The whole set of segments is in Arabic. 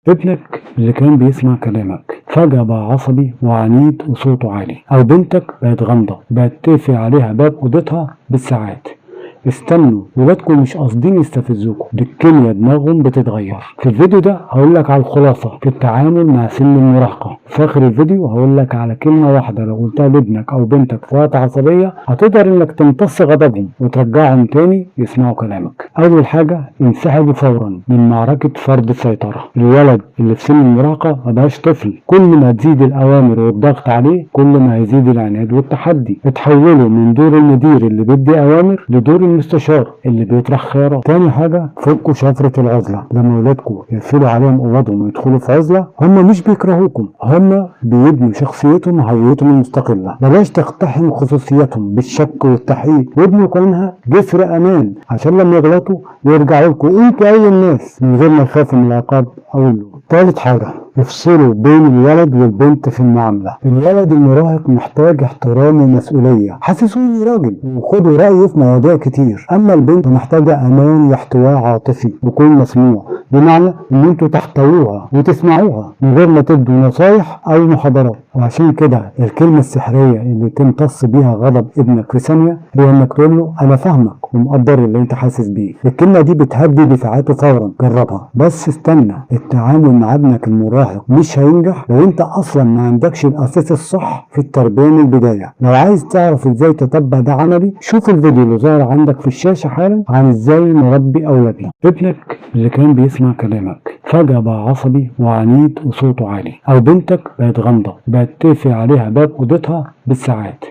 ابنك اللي كان بيسمع كلامك فجأة بقى عصبي وعنيد وصوته عالي، أو بنتك بقت غامضة بقت تقفل عليها باب أوضتها بالساعات. استنوا، ولادكم مش قاصدين يستفزوكم، دي الكيميا دماغهم بتتغير. في الفيديو ده هقولك على الخلاصة في التعامل مع سن المراهقة. في آخر الفيديو هقولك على كلمة واحدة لو قلتها لابنك أو بنتك في وقت عصبية هتقدر إنك تمتص غضبهم وترجعهم تاني يسمعوا كلامك. أول حاجة، انسحبوا فورا من معركة فرض السيطرة. الولد اللي في سن المراهقة مبقاش طفل، كل ما تزيد الأوامر والضغط عليه كل ما هيزيد العناد والتحدي. اتحولوا من دور المدير اللي بيدي أوامر لدور المستشار اللي بيطرح خيارات. تاني حاجة، فكوا شفرة العزلة. لما ولادكم يقفلوا عليهم اوضهم ويدخلوا في عزلة، هم مش بيكرهوكم، هم بيبنوا شخصيتهم وهويتهم المستقلة. بلاش تقتحم خصوصياتهم بالشك والتحقيق، وابنوا كانها جسر امان عشان لما يغلطوا يرجعوا لكم انتوا اي الناس من غير ما يخافوا من العقاب او اللوم. تالت حاجة، يفصلوا بين الولد والبنت في المعاملة. الولد المراهق محتاج احترام ومسؤولية، حسسوني راجل وخدوا رأيه في مواضيع كتير. اما البنت محتاجة امان واحتواء عاطفي وكون مسموع، بمعنى ان انتوا تحتووها وتسمعوها من غير ما تدوا نصايح او محاضرات. وعشان كده الكلمة السحرية اللي تمتص بيها غضب ابنك في ثانية هي انك تقول له انا فاهمك ومقدر اللي انت حاسس بيه. الكلمة دي بتهدي دفاعاته فورا، جربها. بس استنى، التعامل مع ابنك المراهق مش هينجح لو انت اصلا ما عندكش الاساس الصح في التربية من البداية. لو عايز تعرف ازاي تطبق ده عملي، شوف الفيديو اللي ظاهر عندك في الشاشة حالا عن ازاي نربي اولادنا. ابنك اللي كان بيسمع كلامك فجأة بقى عصبي وعنيد وصوته عالي، او بنتك بقت غامضة بقت تقفل عليها باب اوضتها بالساعات.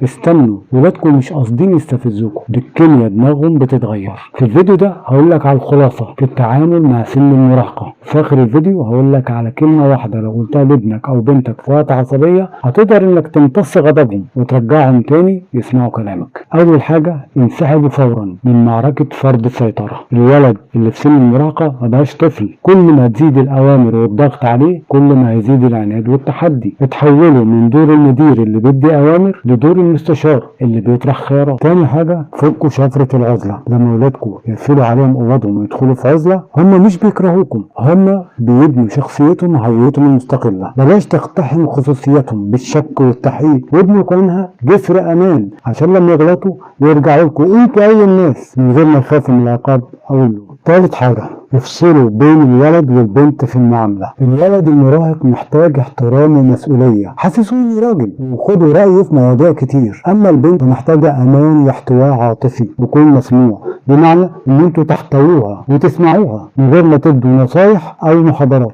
استنوا، ولادكم مش قاصدين يستفزوكم، دي الكيميا دماغهم بتتغير. في الفيديو ده هقولك على الخلاصة في التعامل مع سن المراهقة. في آخر الفيديو هقولك على كلمة واحدة لو قلتها لابنك أو بنتك في وقت عصبية هتقدر إنك تمتص غضبهم وترجعهم تاني يسمعوا كلامك. أول حاجة، انسحبوا فورا من معركة فرض السيطرة. الولد اللي في سن المراهقة مبقاش طفل، كل ما تزيد الأوامر والضغط عليه كل ما هيزيد العناد والتحدي. اتحولوا من دور المدير اللي بيدي أوامر لدور المستشار اللي بيطرح خيارات. تاني حاجة، فكوا شفرة العزلة. لما ولادكم يقفلوا عليهم اوضهم ويدخلوا في عزلة، هم مش بيكرهوكم، هم بيبنوا شخصيتهم وهويتهم المستقلة. بلاش تقتحم خصوصياتهم بالشك والتحقيق، وابنوا كانها جسر امان عشان لما يغلطوا يرجعوا لكم انتوا اي الناس من غير ما يخافوا من العقاب او اللوم. تالت حاجة، يفصلوا بين الولد والبنت في المعاملة. الولد المراهق محتاج احترام ومسؤولية، حسسوني راجل وخدوا رأيه في مواضيع كتير. اما البنت محتاجة امان واحتواء عاطفي وكون مسموع، بمعنى ان انتوا تحتووها وتسمعوها من غير ما تدوا نصايح او محاضرات.